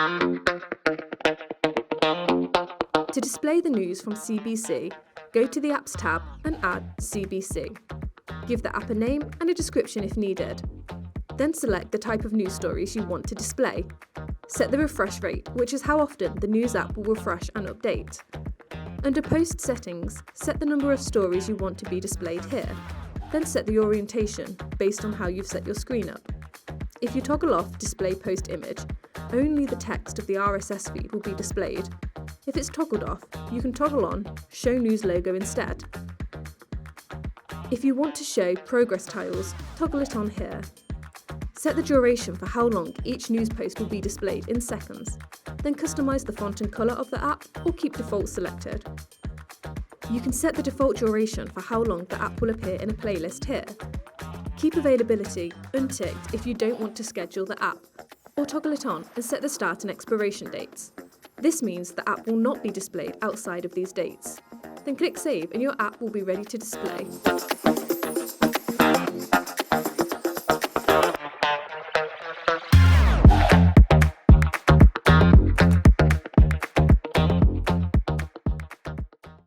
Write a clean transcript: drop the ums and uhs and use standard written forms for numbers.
To display the news from CBC, go to the Apps tab and add CBC. Give the app a name and a description if needed. Then select the type of news stories you want to display. Set the refresh rate, which is how often the news app will refresh and update. Under Post settings, set the number of stories you want to be displayed here. Then set the orientation based on how you've set your screen up. If you toggle off Display Post Image, only the text of the RSS feed will be displayed. If it's toggled off, you can toggle on Show News Logo instead. If you want to show progress tiles, toggle it on here. Set the duration for how long each news post will be displayed in seconds. Then customise the font and colour of the app or keep default selected. You can set the default duration for how long the app will appear in a playlist here. Keep availability unticked if you don't want to schedule the app, or toggle it on and set the start and expiration dates. This means the app will not be displayed outside of these dates. Then click Save and your app will be ready to display.